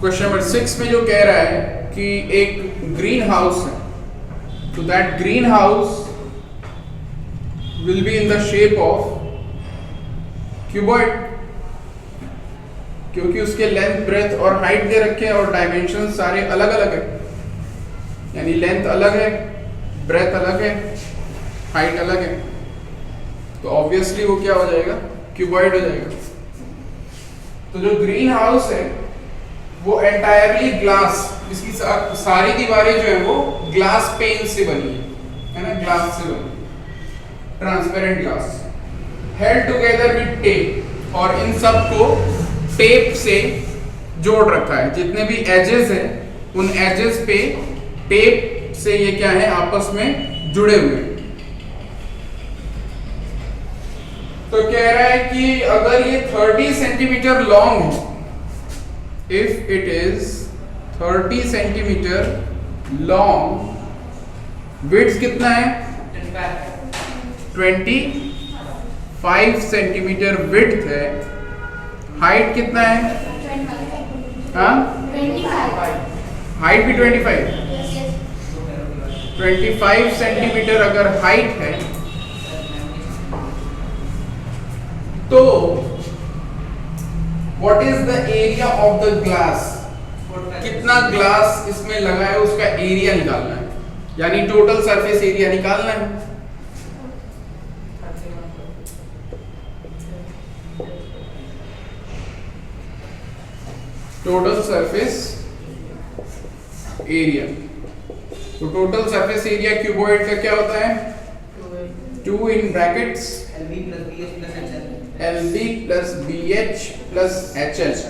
Question number 6 में जो कह रहा है कि एक ग्रीन हाउस है, तो that green house will be in the shape of cuboid, क्योंकि उसके लेंथ ब्रेथ और हाइट दे रखे हैं और डायमेंशन सारे अलग अलग है, यानी लेंथ अलग है, ब्रेथ अलग है, हाइट अलग है, तो ऑब्वियसली वो क्या हो जाएगा, क्यूबॉइड हो जाएगा। तो जो ग्रीन हाउस है वो एंटायरली ग्लास, इसकी सारी दीवारें जो है वो ग्लास पेन से बनी है ना, ग्लास से बनी, transparent glass, held together with tape, और इन सब को टेप से जोड़ रखा है, जितने भी एजेस हैं उन एजेस पे टेप से ये क्या है, आपस में जुड़े हुए हैं। तो कह रहा है कि अगर ये 30 सेंटीमीटर लॉन्ग है, if it is 30 centimetre long, width कितना है, 25 सेंटीमीटर विड्थ है, हाइट कितना है, हाँ, हाइट भी 25 सेंटीमीटर अगर हाइट है, तो what is the area of the glass, कितना ग्लास इसमें लगा है उसका एरिया निकालना है, यानी टोटल सरफेस एरिया निकालना है। टोटल सरफेस एरिया, तो टोटल सरफेस एरिया क्यूबॉइड का क्या होता है, 2 in brackets LB plus BH plus HH,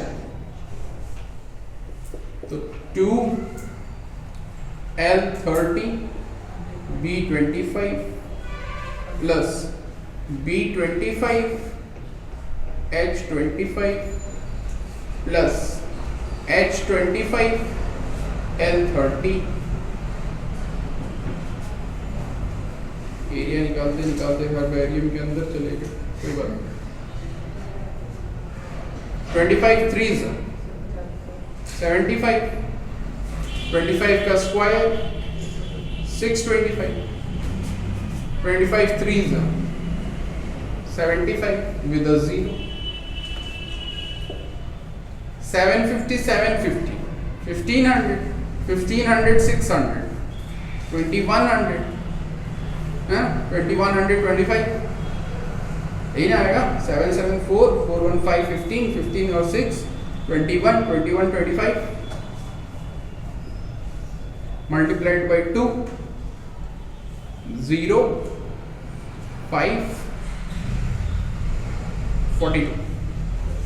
तो 2 L30 B25 plus B25 H25 plus H25 L30, area निकालते निकालते हर वैरियम के अंदर चले गए, कोई बात नहीं। 25 3s 75, 25 का स्क्वायर 625, 25 3s 75 with a 0, 750 750, 1500 1500 600, 2100, 2125, यही ना आएगा, 774 415 15 15 और 6 21 21 25 multiplied by 2 0 5 42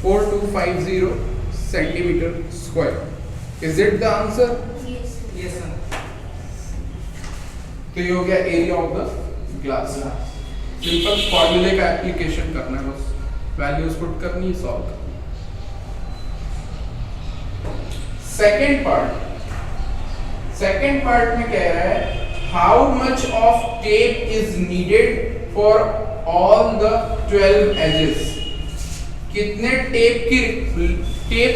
4250 centimetre square. Is it the answer? Yes, sir. तो ये हो गया area of the glass. Simple फॉर्मूले का एप्लीकेशन करना है, बस वैल्यूज पुट करनी, सॉल्व करनी। सेकेंड पार्ट में कह रहा है how much of tape is needed for all the 12 edges, कितने टेप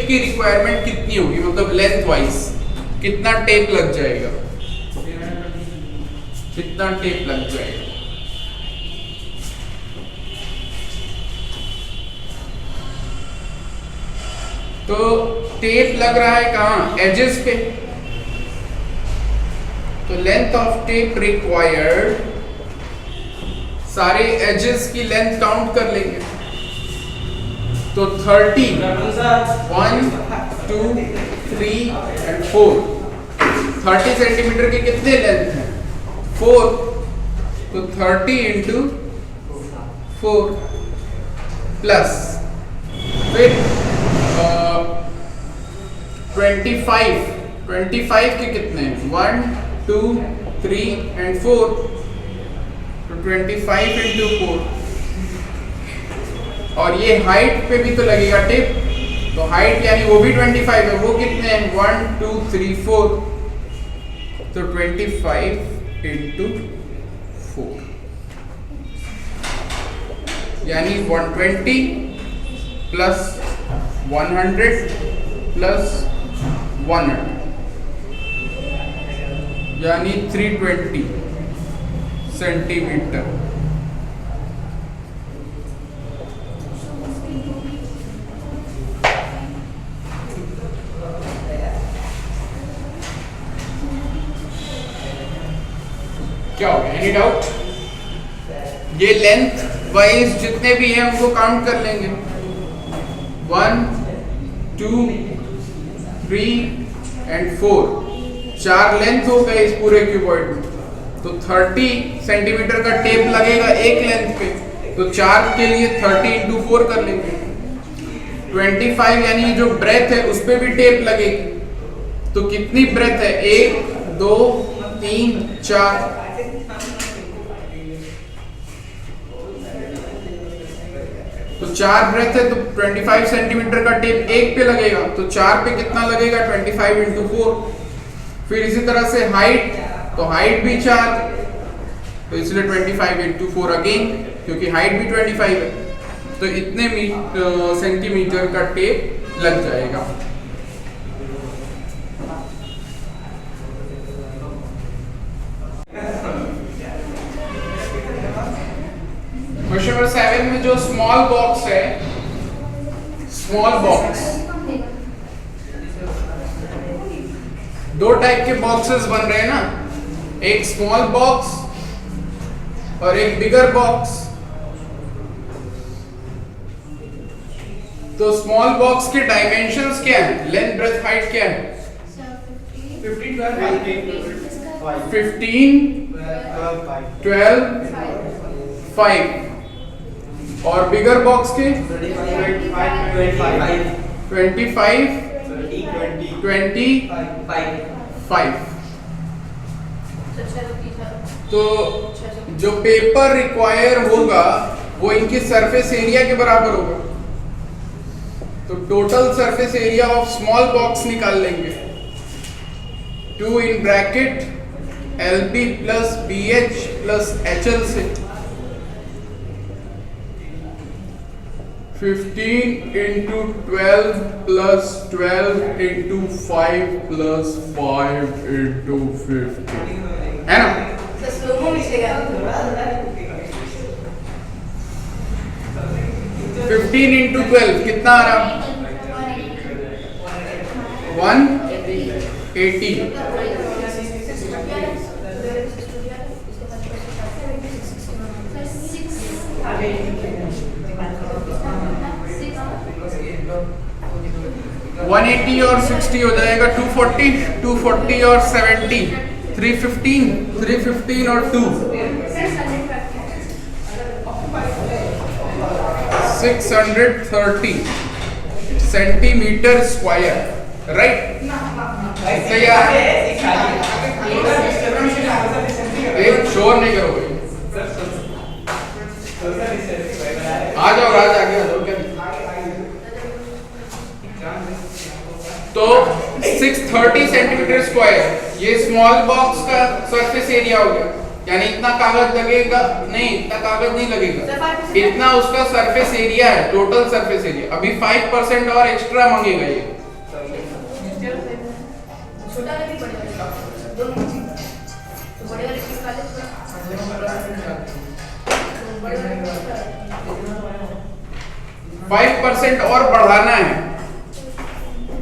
की रिक्वायरमेंट कितनी होगी, मतलब लेंथ वाइज कितना टेप लग जाएगा, कितना टेप लग जाएगा। तो टेप लग रहा है कहां, एजेस पे, तो लेंथ ऑफ टेप रिक्वायर्ड, सारे एजेस की लेंथ काउंट कर लेंगे, तो 30 1 2 3 एंड 4, 30 सेंटीमीटर के कितने लेंथ हैं, 4, तो 30 इंटू 4 प्लस फिर 25 के कितने हैं, 1 2 3 एंड 4, तो 25 इंटू 4, और ये हाइट पे भी तो लगेगा टिप, तो हाइट यानी वो भी 25 है, वो कितने हैं, 1 2 3 4, तो 25 इंटू 4 यानी 120 प्लस 100 प्लस यानी 320 सेंटीमीटर। क्या हो गया? Any doubt? ये लेंथ वाइज जितने भी हैं उनको काउंट कर लेंगे। 1 2 3 एंड 4, 4 लेंथ हो गए इस पूरे क्यूबॉइड में। तो 30 सेंटीमीटर का टेप लगेगा एक लेंथ पे, तो 4 के लिए 30 इंटू 4 कर लेंगे। 25 यानी जो ब्रेथ है उस पे भी टेप लगेगी। तो कितनी ब्रेथ है? 1 2 3 4। तो 4 ब्रेथ है तो 25 सेंटीमीटर का टेप एक पे लगेगा। तो 4 पे कितना लगेगा? 25 इंटू 4। फिर इसी तरह से हाइट, तो हाइट भी 4, तो इसलिए 25 इंटू 4 अगेन, क्योंकि हाइट भी 25 है। तो इतने सेंटीमीटर का टेप लग जाएगा। क्वेश्चन नंबर 7 में जो स्मॉल बॉक्स है, स्मॉल बॉक्स, दो टाइप के बॉक्सेस बन रहे हैं ना, एक स्मॉल बॉक्स और एक बिगर बॉक्स। तो स्मॉल बॉक्स के डायमेंशंस क्या है? लेंथ ब्रेथ हाइट क्या है? 15 12 5। और बिगर बॉक्स के 25 25। तो जो पेपर रिक्वायर होगा वो इनकी सरफेस एरिया के बराबर होगा। तो total surface area of small box निकाल लेंगे। 2 in bracket LB plus BH plus HL से 15 into 12 plus 12 into 5 plus 5 into 50, है ना? 15 इंटू 12 कितना आ रहा? 180। वन 180 और 60 हो जाएगा 240, 240 और 70 315, 315 और 2 630 सेंटीमीटर स्क्वायर, राइट? तैयार? एक शोर नहीं करो भाई, आ जाओ राज, आगे आ जाओ। क्या तो 630 सेंटीमीटर स्क्वायर ये स्मॉल बॉक्स का सरफेस एरिया हो गया। यानी इतना कागज लगेगा नहीं, इतना कागज नहीं लगेगा, इतना उसका सरफेस एरिया है, टोटल सरफेस एरिया। अभी 5% और एक्स्ट्रा मांगेगा ये। छोटा नहीं पड़ेगा, दोनों तो बड़े वाले की काले 5% और बढ़ाना है।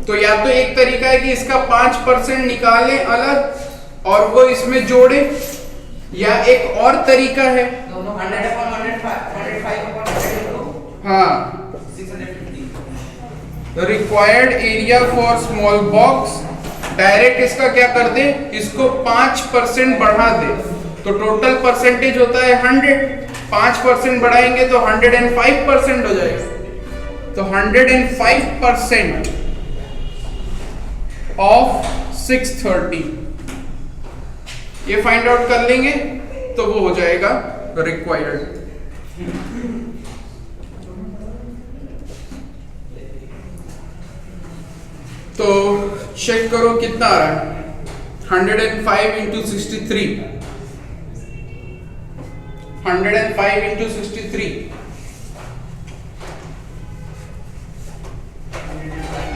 तो या तो एक तरीका है कि इसका 5% निकालें अलग और वो इसमें जोड़े, या एक और तरीका है दोनों 100/105 हाँ, 650 required area for small box. Direct इसका क्या कर दे, इसको 5% बढ़ा दे, तो टोटल परसेंटेज होता है 100, 5% बढ़ाएंगे तो 105% हो जाएगा। तो 105% ऑफ 630 ये फाइंड आउट कर लेंगे तो वो हो जाएगा रिक्वायर्ड। तो चेक करो कितना आ रहा है। 105 इंटू 63, 105 इंटू 63 105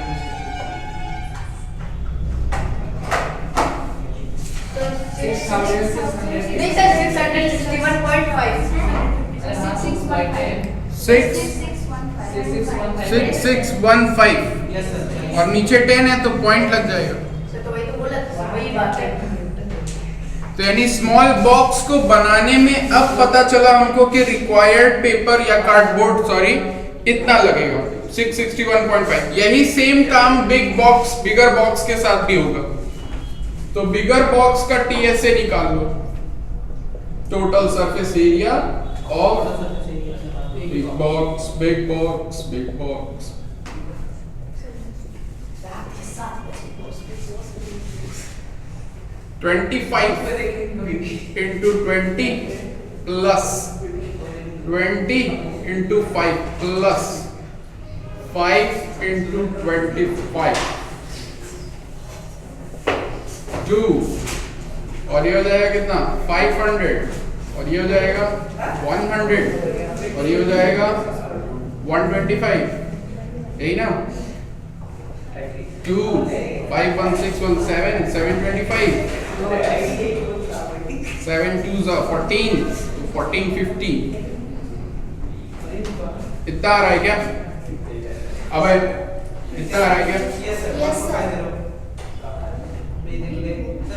नहीं सर 661.5 6615 और नीचे 10 है तो पॉइंट लग जाएगा। सर तो वही तो बोला, वही बात है। तो यानी स्मॉल बॉक्स को बनाने में अब पता चला हमको कि रिक्वायर्ड पेपर या कार्डबोर्ड इतना लगेगा 661.5। यही सेम काम बिगर बॉक्स के साथ भी होगा। तो बिगर बॉक्स का टीएसए निकाल लो, total surface area of big box. 25 into 20 plus 20 into 5 plus 5 into 25 2 और ये हो जाएगा कितना 500 और ये हो जाएगा 100 और ये हो जाएगा 125, यही ना। 2 5 1 6 1 7 725 7 2s are 14 1450 इतना आ रहा है क्या? अब इतना आ रहा है क्या? Yes sir.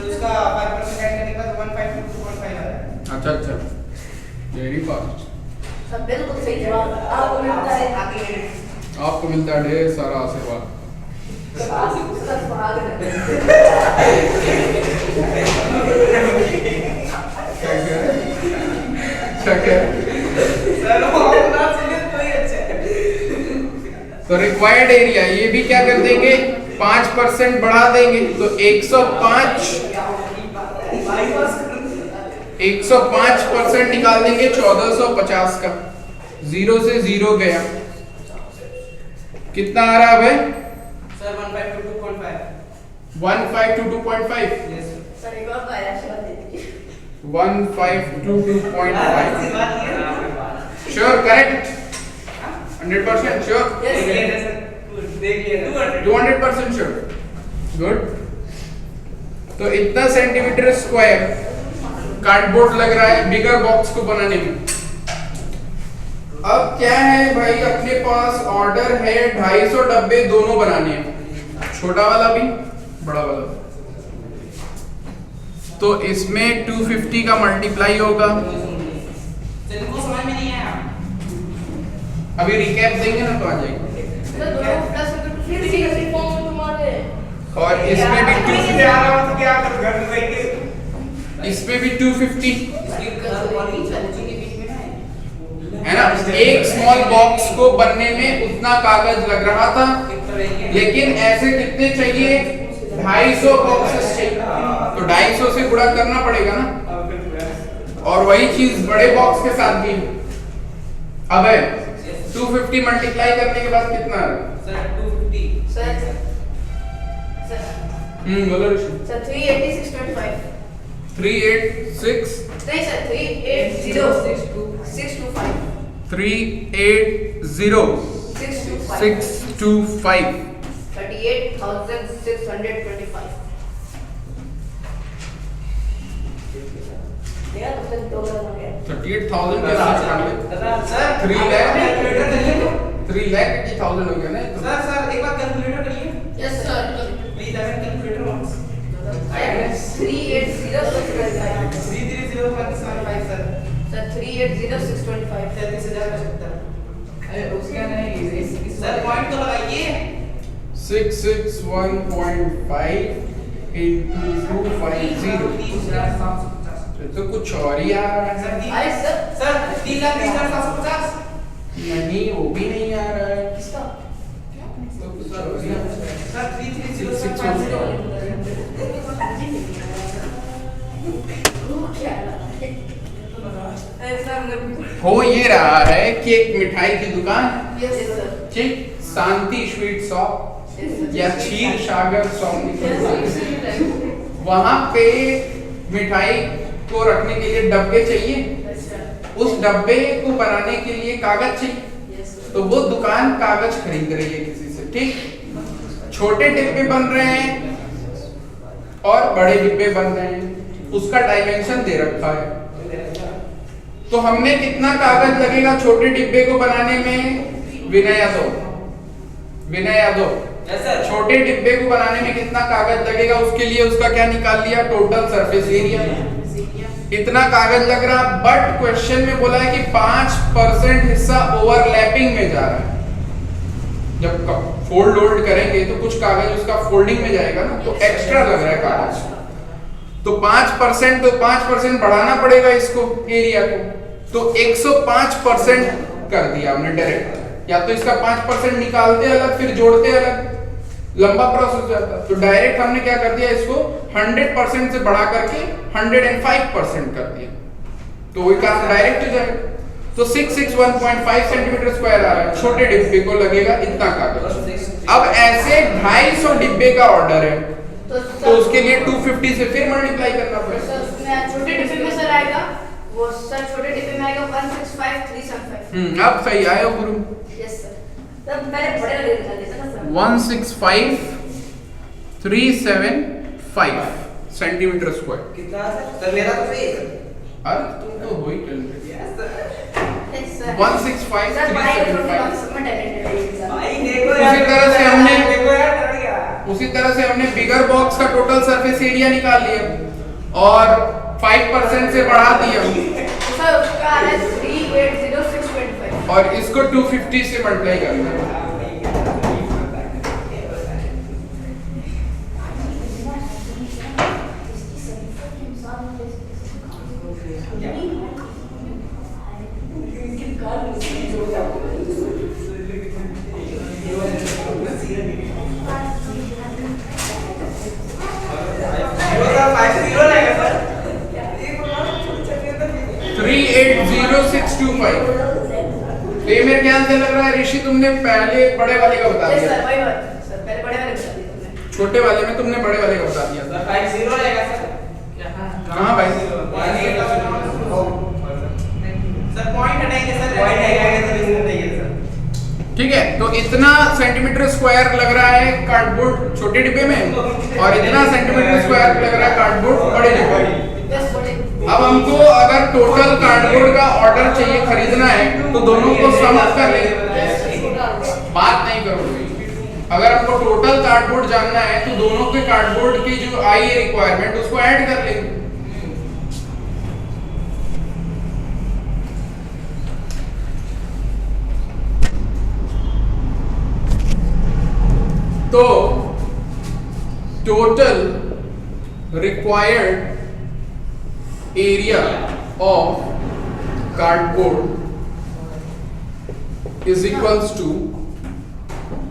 उसका 5% ऐड करने के बाद 152.5 आ रहा है। अच्छा वेरी फास्ट। सब बिल्कुल सही जवाब आपको मिलता है। आपको मिलता है ढेर सारा आशीर्वाद। सर भाग रहे सर वो ना सीरियस कोई अच्छा है। तो रिक्वायर्ड एरिया ये भी क्या कर देंगे 5% बढ़ा देंगे तो 105% निकाल देंगे 1450 का। 0 से 0 गया, कितना आ रहा है भाई? सर 1522.5 1522.5 यस सर एक और बार आशीर्वाद दे दीजिए। 1522.5 sure correct 100% sure yes sir. 200% sure good. तो इतना सेंटीमीटर स्क्वायर कार्डबोर्ड लग रहा है बिगर बॉक्स को बनाने में। अब क्या है भाई, अपने पास ऑर्डर है 250 डब्बे दोनों बनाने हैं, छोटा वाला भी बड़ा वाला। तो इसमें 250 का मल्टीप्लाई होगा। जिनको समझ में नहीं आया अभी रिकैप देंगे ना तो आ जाएगा। सर दोनों प्लस में तो फिर से कैसे फॉर्म तुम्हारे। और इसमें भी आ रहा हो तो क्या कर घर में बैठ के इसमें भी 250 इसकी क्वालिटी के बीच में ना है ना। एक स्मॉल बॉक्स को बनने में उतना कागज लग रहा था, लेकिन ऐसे कितने चाहिए 250 बॉक्सेस चाहिए, तो 250 से गुणा करना पड़ेगा ना। और वही चीज बड़े बॉक्स के साथ भी। अब है 250 मल्टीप्लाई करने के बाद कितना आ रहा है? सर 250 सर बोलो ऋषि। सर 386.5 386 नहीं सर 380625 380 38,625 देखा तो सर दो बार हो गया 38,000 कैसे निकालेंगे? सर 3 लाख कैलकुलेटर करिए 3,80,000 हो गया ना ये तो। सर एक बार कैलकुलेटर करिए yes sir please I calculator once 380625 330.75 sir sir 380625 33,070 अरे उसका नहीं सर पॉइंट तो लगाइए 661.5 into 250 तो कुछ और ही आ रहा है। अरे सर सर 3,30,750 नहीं वो भी नहीं आ रहा है, किसका तो कुछ और ही आ रहा है। सर 330.50 हो ये रहा है कि एक मिठाई की दुकान, यस सर ठीक, शांति स्वीट शॉप या क्षीर सागर शॉप, वहां पे मिठाई को रखने के लिए डब्बे चाहिए, उस डब्बे को बनाने के लिए कागज चाहिए, तो वो दुकान कागज खरीद रही है किसी से, ठीक। छोटे डिब्बे बन रहे हैं और बड़े डिब्बे बन रहे हैं, उसका डायमेंशन दे रखा है। तो हमने कितना कागज लगेगा छोटे डिब्बे को बनाने में, विनय यादव यस सर। छोटे डिब्बे को बनाने में कितना कागज लगेगा, उसके लिए उसका क्या निकाल लिया, टोटल सरफेस एरिया। इतना कागज लग रहा, बट क्वेश्चन में बोला है कि 5% हिस्सा ओवरलैपिंग में जा रहा है। जब फोल्ड करेंगे तो कुछ कागज उसका फोल्डिंग में जाएगा ना, तो एक्स्ट्रा लग रहा है कागज। तो 5% तो 5% बढ़ाना पड़ेगा इसको, एरिया को। तो 105% कर दिया हमने डायरेक्ट। या तो इसका 5% निकालते अलग फिर जोड़ते अलग, लंबा प्रोसेस जाता। तो डायरेक्ट हमने क्या कर दिया, इसको 100% से बढ़ा करके 105% कर दिया। तो वही काम डायरेक्ट हो जाएगा। तो 661.5 सेंटीमीटर स्क्वायर आ रहा है, छोटे डिब्बे को लगेगा इतना कागज। अब ऐसे 250 डिब्बे का ऑर्डर है, तो उसके लिए 250 से फिर मल्टीप्लाई करना पड़ेगा। सर उसमें छोटे डिब्बे में सर आएगा वो, सर छोटे डिब्बे में आएगा 165,375। अब सही आया गुरु। Yes sir. तब पहले बड़े वाले निकाल देते ना सर। 165,375 centimetre square. कितना सर? सर मेरा तो सही है सर। अरे तुम तो हो ही चल रहे। Yes sir. Yes sir. 165,375। भाई देखो उसी यार, तरह से हमने- देखो यार डर गया। उसी तरह से हमने बिगर बॉक्स का टोटल सरफेस एरिया निकाल लिया और 5% से बढ़ा दिया सर उसका आ रहा है 380,625। और इसको 250 से मल्टीप्लाई करना है। वो सर 50 रहेगा सर। 380,625। तो ये मेरे ख्याल से लग रहा है ऋषि तुमने पहले बड़े वाले का बता यस दिया, सर वही बात सर, पहले बड़े वाले बता दिए तुमने। छोटे वाले में तुमने बड़े वाले का बता दिया। सर 50 रहेगा सर। कहाँ भाई? सर पॉइंट हटाएंगे सर, पॉइंट हटाएंगे सर, इसमें हटाएंगे सर। ठीक है, तो इतना सेंटीमीटर स्क्वायर लग रहा है कार्डबोर्ड छोटे डिब्बे में और इतना सेंटीमीटर स्क्वायर लग रहा है कार्डबोर्ड बड़े डिब्बे में। यस बड़े। अब हमको अगर टोटल कार्डबोर्ड का ऑर्डर चाहिए, खरीदना है, तो दोनों को सम कर लेंगे। बात नहीं करोगे। अगर आपको टोटल कार्डबोर्ड जानना है तो दोनों के कार्डबोर्ड की जो आई है रिक्वायरमेंट उसको ऐड कर लेंगे। तो total required area of cardboard is equals to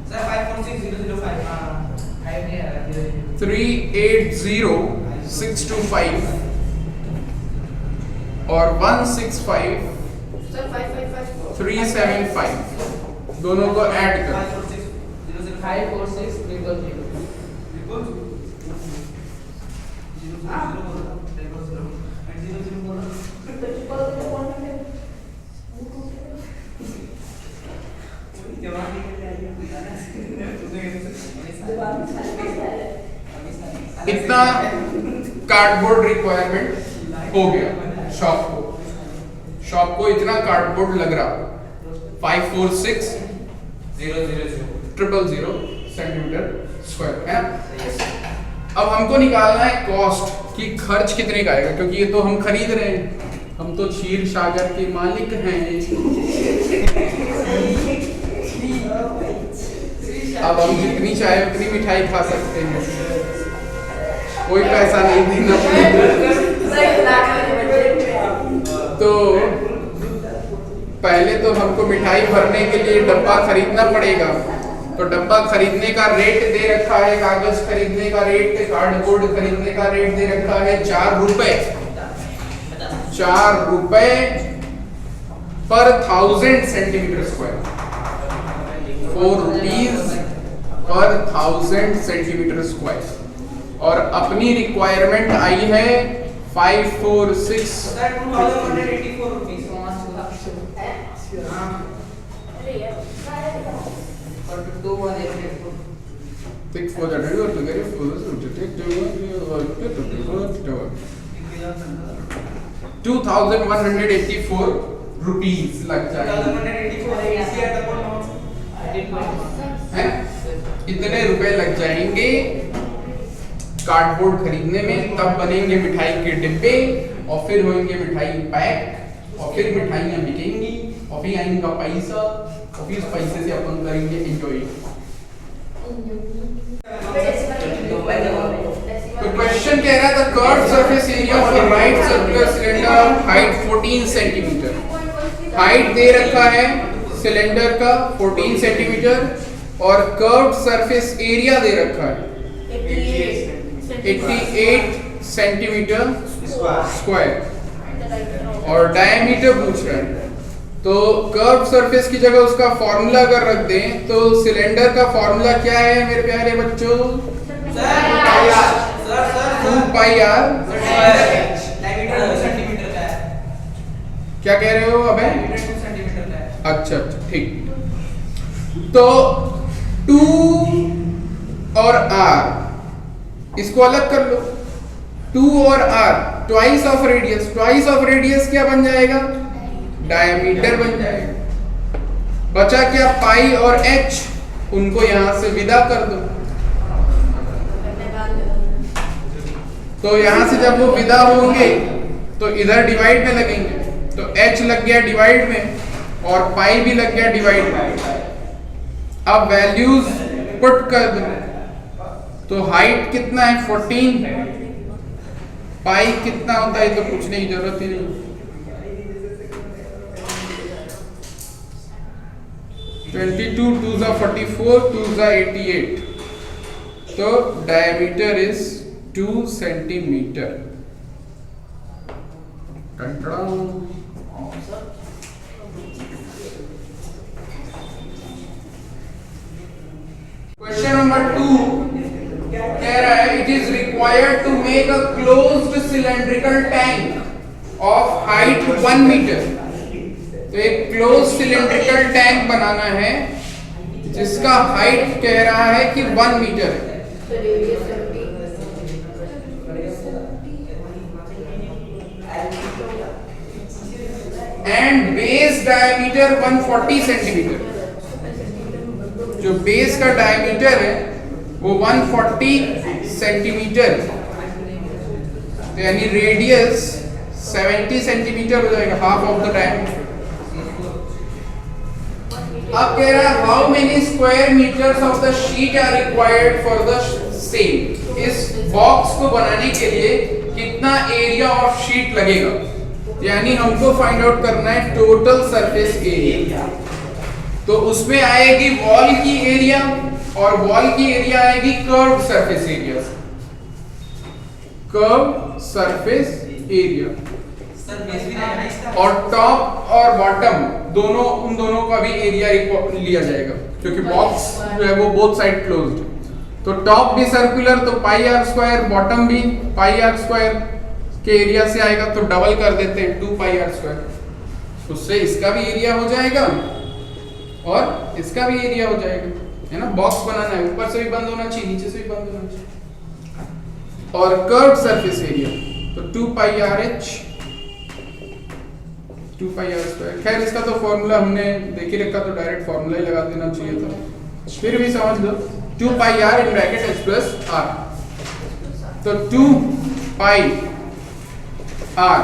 sir 5.6005 380,625 और 165,375 सर 555 दोनों को ऐड कर। 546,000. इतना कार्डबोर्ड रिक्वायरमेंट हो गया शॉप को इतना कार्डबोर्ड लग रहा 546,000 सेंटीमीटर स्क्वायर है। अब हमको निकालना है कॉस्ट कि खर्च कितने का आएगा, क्योंकि ये तो हम खरीद रहे हैं, हम तो क्षीर सागर के मालिक हैं। अब हम जितनी चाहे उतनी मिठाई खा सकते हैं, कोई पैसा नहीं देना पड़ेगा। तो पहले तो हमको मिठाई भरने के लिए डब्बा खरीदना पड़ेगा। तो डब्बा खरीदने का रेट दे रखा है, कागज खरीदने का रेट, कार्डबोर्ड खरीदने का रेट दे रखा है 4 रुपए। 4 रुपए पर 1000 centimetre square, 4 rupees per 1000 centimetre square. और अपनी रिक्वायरमेंट आई है 546 सर 2184 रुपीस। 2184 रुपीज लग जाएंगे 2184 हैं? इतने रुपए लग जाएंगे कार्डबोर्ड खरीदने में, तब बनेंगे मिठाई के डिब्बे और फिर होंगे मिठाई पैक और फिर मिठाइयाँ बिकेंगी और फिर आएगा पैसा और फिर उस पैसे से अपन करेंगे एंजॉय। तो क्वेश्चन कह रहा था curved surface area of the right circular cylinder height 14 centimetre. Height दे रखा है सिलेंडर का 14 सेंटीमीटर और कर्व्ड सरफेस एरिया दे रखा है 88 सेंटीमीटर स्क्वायर और डायमीटर पूछ रहा है। तो कर्व्ड सरफेस की जगह उसका फॉर्मूला अगर रख दें तो सिलेंडर का फॉर्मूला क्या है मेरे प्यारे बच्चों? 2 पाई आर। क्या कह रहे हो अबे? अच्छा ठीक। तो 2 और r इसको अलग कर लो। 2 और r twice of radius. Twice of radius क्या बन जाएगा? डायमीटर बन जाएगा। बचा क्या? पाई और h, उनको यहां से विदा कर दो। तो यहां से जब वो विदा होंगे तो इधर डिवाइड में लगेंगे, तो h लग गया डिवाइड में और पाई भी लग गया डिवाइड में। अब वैल्यूज पुट कर दो। तो हाइट कितना है? 14। पाई कितना होता है तो पूछने की जरूरत ही नहीं। 22 2 जा 44 2 जा 88। तो diameter is 2 centimetre. Question number 2 कह रहा है it is required to make a closed cylindrical tank of height 1 metre. तो एक क्लोज सिलेंड्रिकल टैंक बनाना है जिसका हाइट कह रहा है कि 1 मीटर है। And base diameter 140 centimetre. जो बेस का डायमीटर है वो 140 सेंटीमीटर, तो यानी रेडियस 70 सेंटीमीटर हो जाएगा, हाफ ऑफ द डायमीटर। अब कह रहा है how many square metres of the sheet are required for the same. इस बॉक्स को बनाने के लिए कितना एरिया ऑफ शीट लगेगा, यानी हमको फाइंड आउट करना है टोटल सरफेस एरिया। तो उसमें आएगी वॉल की एरिया और वॉल की एरिया आएगी curved surface area. Curved surface area और टॉप और बॉटम दोनों, उन दोनों का भी एरिया लिया जाएगा क्योंकि बॉक्स जो है वो बोथ साइड क्लोज्ड। तो टॉप भी सर्कुलर तो पाई आर स्क्वायर, बॉटम भी पाई आर स्क्वायर के एरिया से आएगा, तो डबल कर देते हैं 2 पाई आर स्क्वायर। उससे इसका भी एरिया हो जाएगा और इसका भी एरिया हो जाएगा, है ना। बॉक्स बनाना है, ऊपर से भी बंद होना चाहिए, नीचे से भी बंद होना चाहिए। और कर्व्ड सरफेस एरिया तो 2 pi R H 2 pi R square. खैर इसका तो फॉर्मूला हमने देख ही रखा, तो डायरेक्ट फॉर्मूला ही लगा देना चाहिए था। फिर भी समझ लो 2 pi R in bracket H plus R. तो 2 पाई आर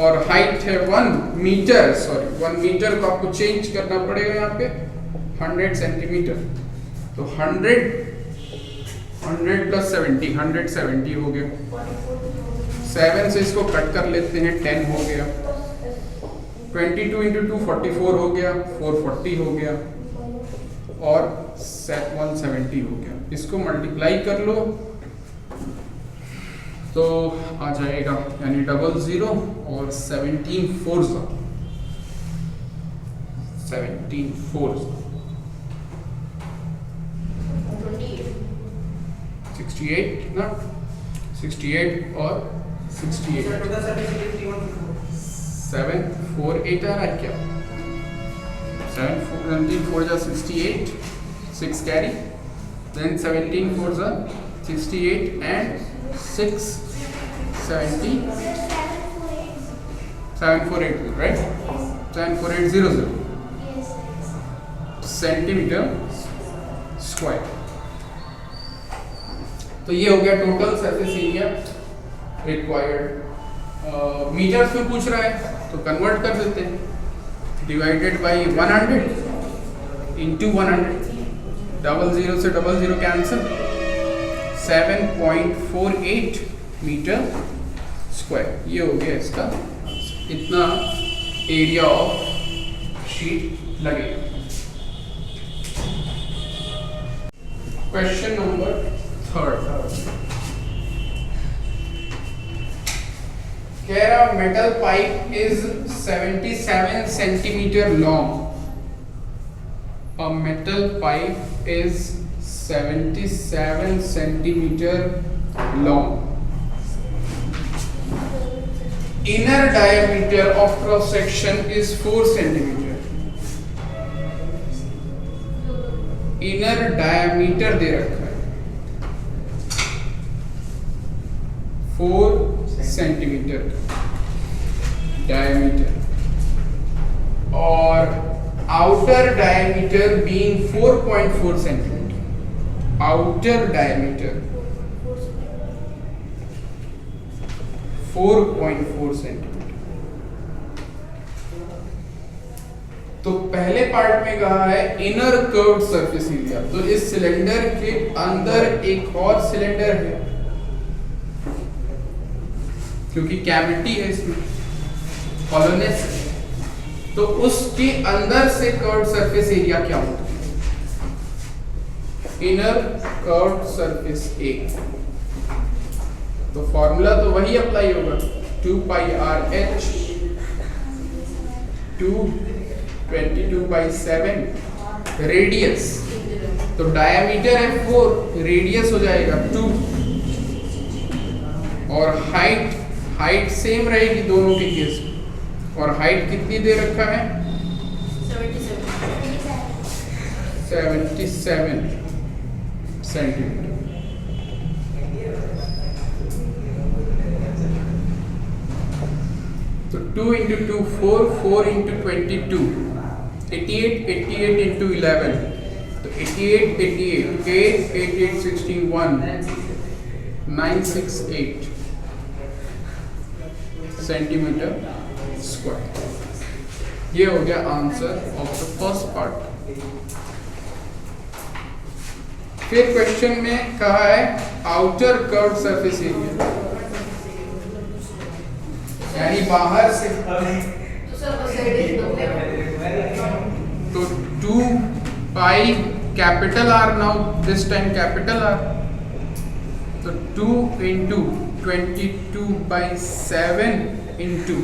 और हाइट है 1 मीटर, सॉरी 1 मीटर को आपको चेंज करना पड़ेगा यहाँ पे 100 सेंटीमीटर। तो 100 प्लस 70 170 हो गया। 7 से इसको कट कर लेते हैं 10 हो गया। 22 इंटू 2 44 हो गया, 440 हो गया और 170 हो गया। इसको मल्टीप्लाई कर लो तो आ जाएगा, यानी 00 और 17 4 17 4 68 ना 68 और 68 7 4 8 आ रहा है क्या? 7 4 जा 68 6 कैरी, then 17 4 जा 68 and 6 7480, right? 74800 centimetre square. तो ये हो गया total surface area required. Metres में पूछ रहा है तो कन्वर्ट कर देते हैं, डिवाइडेड बाय 100 इंटू 100, 00 से 00 कैंसिल, 7.48 मीटर स्क्वायर। ये हो गया इसका, इतना एरिया ऑफ शीट लगेगा। क्वेश्चन नंबर 3 कह रहा metal pipe is 77 centimetre long. A metal pipe is 77 centimeter long. Inner diameter of cross section is 4 centimeter. Inner diameter दे रखा है 4 सेंटीमीटर diameter और outer diameter being 4.4 centimeter. Outer diameter 4.4 centimetre. तो पहले part में कहा है इनर कर्व्ड सरफेस एरिया, तो इस सिलेंडर के अंदर एक और सिलेंडर है क्योंकि कैविटी है इसमें, कॉलोनेस, तो उसके अंदर से कर्व्ड सरफेस एरिया क्या होता है? Inner curved surface area. तो फॉर्मूला तो वही अप्लाई होगा, 2 पाई आर एच 2/22/7 रेडियस, तो डायमीटर है 4, रेडियस हो जाएगा 2 और हाइट सेम रहेगी दोनों के केस में। और हाइट कितनी दे रखा है? 77 सेंटीमीटर। तो 2 into 2 4, 4 into 22 88 into 11, तो 88 8 8 8 61 968 सेंटीमीटर स्क्वायर। ये हो गया answer of the first part. फिर क्वेश्चन में कहा है आउटर कर्व्ड सरफेस एरिया, यानी बाहर से, तो 2 पाई capital are, now this time capital R, तो 2 into 22/7 into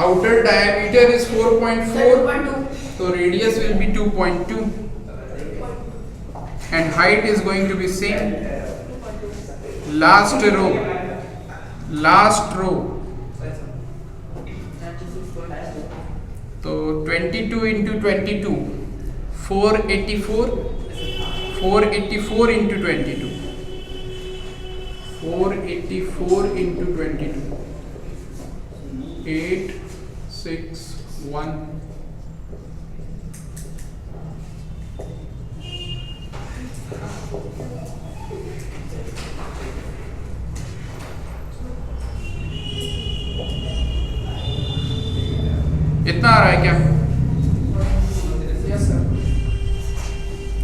outer diameter is 4.4, so radius will be 2.2 and height is going to be same. Last row तो 22 into 22 484 into 22 484 into 22 861 इतना आ रहा है क्या? Yes sir.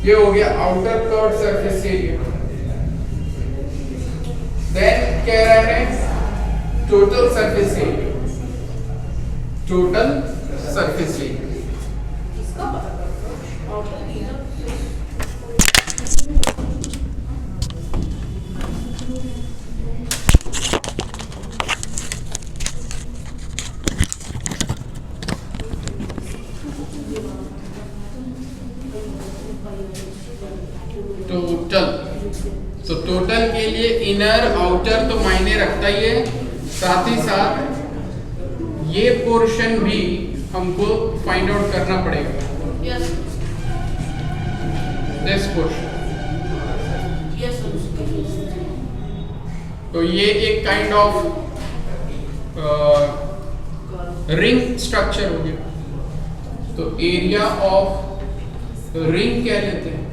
ये हो गया outer curved surface area. Then कह रहा है total surface area, total surface area. तो टोटल के लिए इनर आउटर तो मायने रखता ही है, साथ ही साथ ये पोर्शन भी हमको फाइंड आउट करना पड़ेगा। दिस पोर्शन तो ये एक काइंड ऑफ रिंग स्ट्रक्चर हो गया। तो एरिया ऑफ रिंग कह लेते हैं,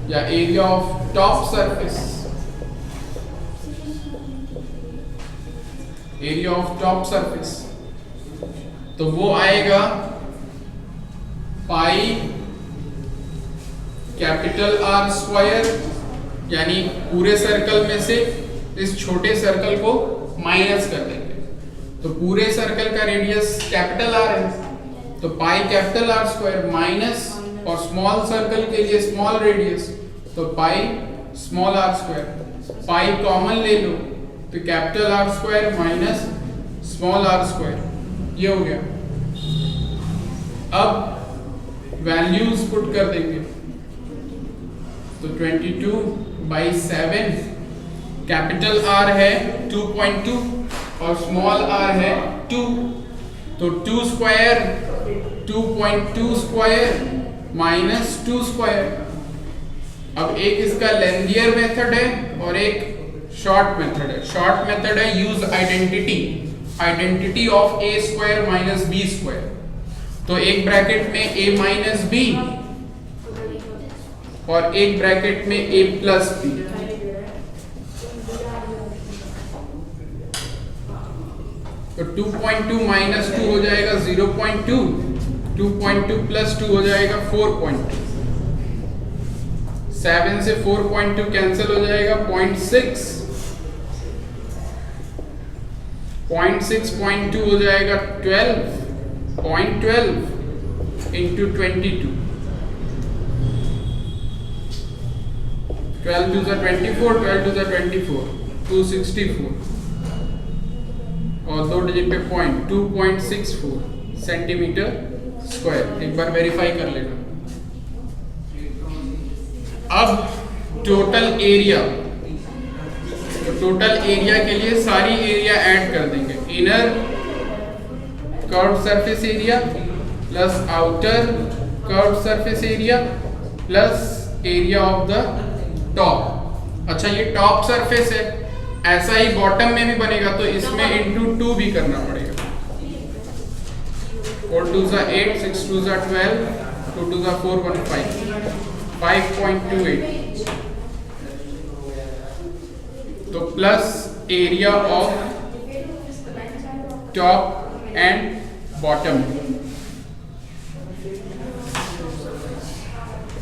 या area of top surface, area of top surface, तो वो आएगा पाई कैपिटल आर स्क्वायर, यानी पूरे सर्कल में से इस छोटे सर्कल को माइनस कर देंगे। तो पूरे सर्कल का रेडियस कैपिटल आर है, तो pi capital r square minus, और स्मॉल सर्कल के लिए स्मॉल रेडियस, तो pi small r square. Pi common ले लो, तो capital r square minus small r square, ये हो गया। अब वैल्यूज पुट कर देंगे, तो 22/7, कैपिटल आर है 2.2 और स्मॉल आर है 2, तो 2 स्क्वायर 2.2 स्क्वायर माइनस 2 स्क्वायर। अब एक इसका लेंथियर मेथड है और एक शॉर्ट मेथड है। शॉर्ट मेथड है use identity of a square minus b square. तो एक ब्रैकेट में a माइनस b और एक ब्रैकेट में a प्लस b। तो 2.2 माइनस 2 हो जाएगा 0.2, 2.2 प्लस 2 हो जाएगा 4.2, 7 से 4.2 कैंसिल हो जाएगा 0.6, 0.6.2 हो जाएगा 12, 0.12 into 22, 12 to the 24, 12 to the 24, 264 और 2 डिजिट पे पॉइंट 2.64 सेंटीमीटर स्क्वायर। एक बार वेरीफाई कर लेना। अब टोटल एरिया, तो टोटल एरिया के लिए सारी एरिया ऐड कर देंगे। Inner curve surface area plus outer curve surface area plus area of the top. अच्छा, ये टॉप सरफेस है, ऐसा ही बॉटम में भी बनेगा, तो इसमें इंटू 2 भी करना पड़ेगा। 4 2 8, 6 2 12, 2 2 4 1 5, 5.28। तो plus area of top and bottom.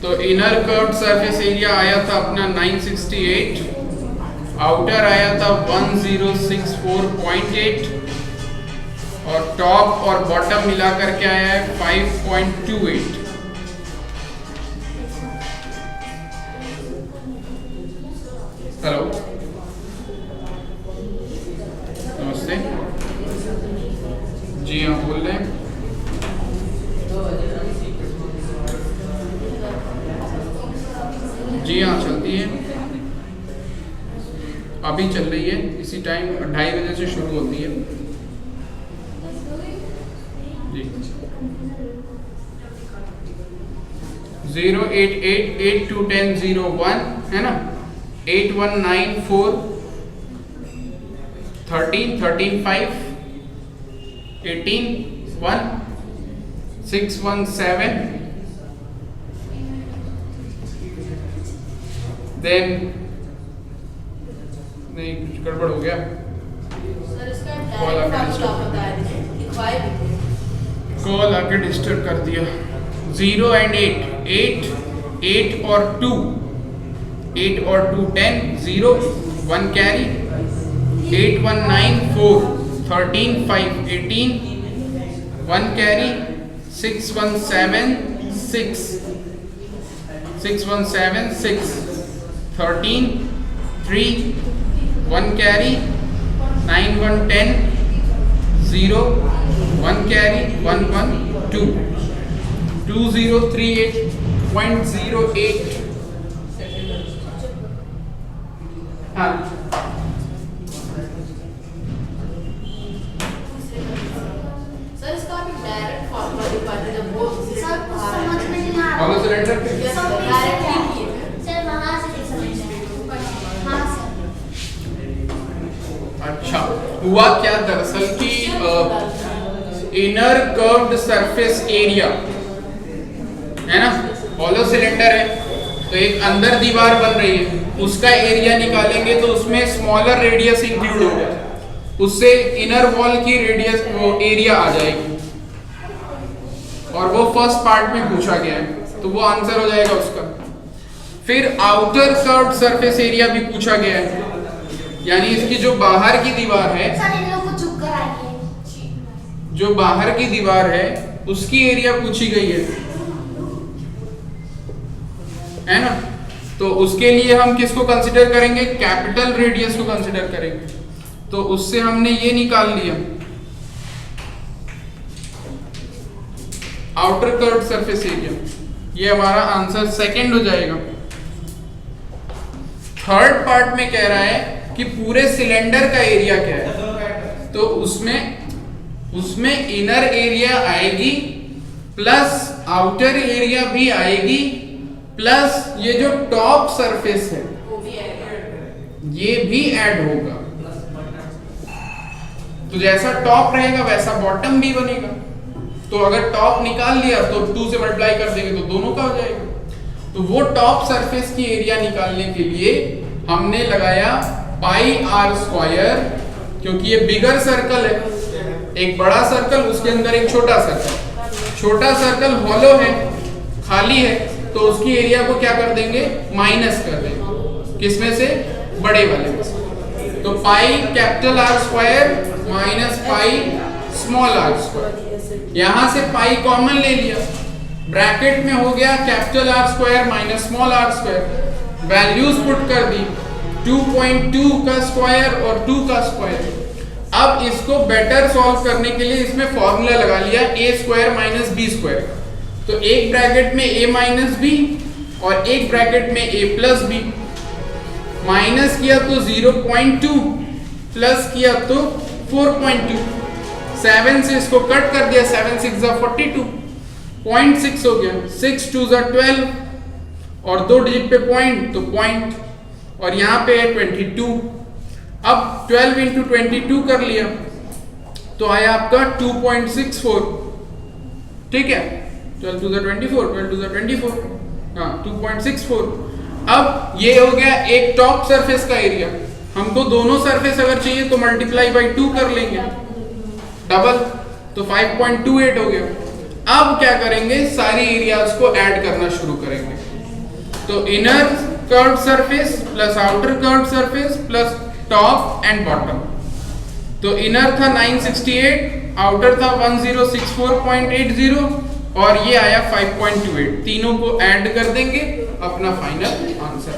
तो इनर कर्व्ड सरफेस एरिया आया था अपना 968, आउटर आया था 1064.8 और टॉप और बॉटम मिलाकर के आया है 5.28। हेलो, नमस्ते जी, हाँ बोल रहे हैं। जी हाँ, चलती है, अभी चल रही है। इसी टाइम 2:30 बजे से शुरू होती है जी। 088821001 है ना, 8194 13 13 5 18 1 617 देन नहीं, कुछ गड़बड़ हो गया। सर इसका कॉल आके डिस्टर्ब कर दिया। 0 and 8, 8 और 2, 8 और 2 10, 0 1 कैरी, 8 1 9 4 13 5 18 1 कैरी, 6 1 7 6 6 1 7 6 13 3 1 carry, 9 1 10 0 1 carry, 1 1 2 2038.08। हाँ, सर इसका अभी डायरेक्ट फॉर्मूला दिखा दे, जब वो सर कुछ समझ में नहीं आ रहा। हॉलो सिलेंडर पे डायरेक्टली सर वहाँ से नहीं समझ में आया। हाँ सर। हुआ क्या दरअसल कि इनर कर्व्ड सरफेस एरिया है ना, हॉलो सिलेंडर है तो एक अंदर दीवार बन रही है, उसका एरिया निकालेंगे तो उसमें स्मॉलर रेडियस इंक्लूड होगा, उससे इनर वॉल की रेडियस वो एरिया आ जाएगी और वो फर्स्ट पार्ट में पूछा गया है तो वो आंसर हो जाएगा उसका। फिर आउटर कर्व्ड सरफेस एरिया भी पूछा गया है, यानी इसकी जो बाहर की दीवार है, सर इन लोगों को चुप कराइए। जो बाहर की दीवार है उसकी एरिया पूछी गई है ना, तो उसके लिए हम किसको कंसीडर करेंगे, कैपिटल रेडियस को कंसीडर करेंगे, तो उससे हमने ये निकाल लिया आउटर कर्व्ड सरफेस एरिया, ये हमारा आंसर सेकंड हो जाएगा। थर्ड पार्ट में कह रहा है कि पूरे सिलेंडर का एरिया क्या है, तो उसमें इनर एरिया आएगी प्लस आउटर एरिया भी आएगी प्लस ये जो टॉप सरफेस है ये भी ऐड होगा, तो जैसा टॉप रहेगा वैसा बॉटम भी बनेगा, तो अगर टॉप निकाल लिया तो 2 से मल्टीप्लाई कर देंगे तो दोनों का हो जाएगा। तो वो टॉप सरफेस की एरिया निकालने के लिए हमने लगाया पाई आर स्क्वायर, क्योंकि ये बिगर सर्कल है, एक बड़ा सर्कल उसके अंदर एक छोटा सर्कल हॉलो है, खाली है, तो उसकी एरिया को क्या कर देंगे, माइनस कर देंगे, किसमें से, बड़े वाले में से। तो pi capital r square minus pi small r square, यहां से पाई कॉमन ले लिया, ब्रैकेट में हो गया capital r square minus small r square, values put कर दी 2.2 का स्क्वायर और 2 का स्क्वायर। अब इसको बेटर सॉल्व करने के लिए इसमें फॉर्मूला लगा लिया a square minus b square, तो एक ब्रैकेट में a माइनस बी और एक ब्रैकेट में a प्लस बी, माइनस किया तो 0.2 प्लस किया तो 4.2, 7 से इसको कट कर दिया, 7 6 जा 42, 0.6 हो गया, 6 2 जा 12 और 2 डिजिट पे पॉइंट तो पॉइंट, और यहाँ पे है 22। अब 12 इंटू 22 कर लिया तो आया आपका 2.64, ठीक है, 12 टू 24, 12 टू 24, हाँ 2.64। अब ये हो गया एक टॉप सरफेस का एरिया, हमको दोनों सरफेस अगर चाहिए तो मल्टीप्लाई बाई 2 कर लेंगे, डबल, तो 5.28 हो गया। अब क्या करेंगे, सारी एरियाज को ऐड करना शुरू करेंगे, तो inner curved surface plus outer curved surface plus top and bottom, तो इनर था 968, आउटर था 1064.80 और ये आया 5.28, तीनों को ऐड कर देंगे, अपना फाइनल आंसर।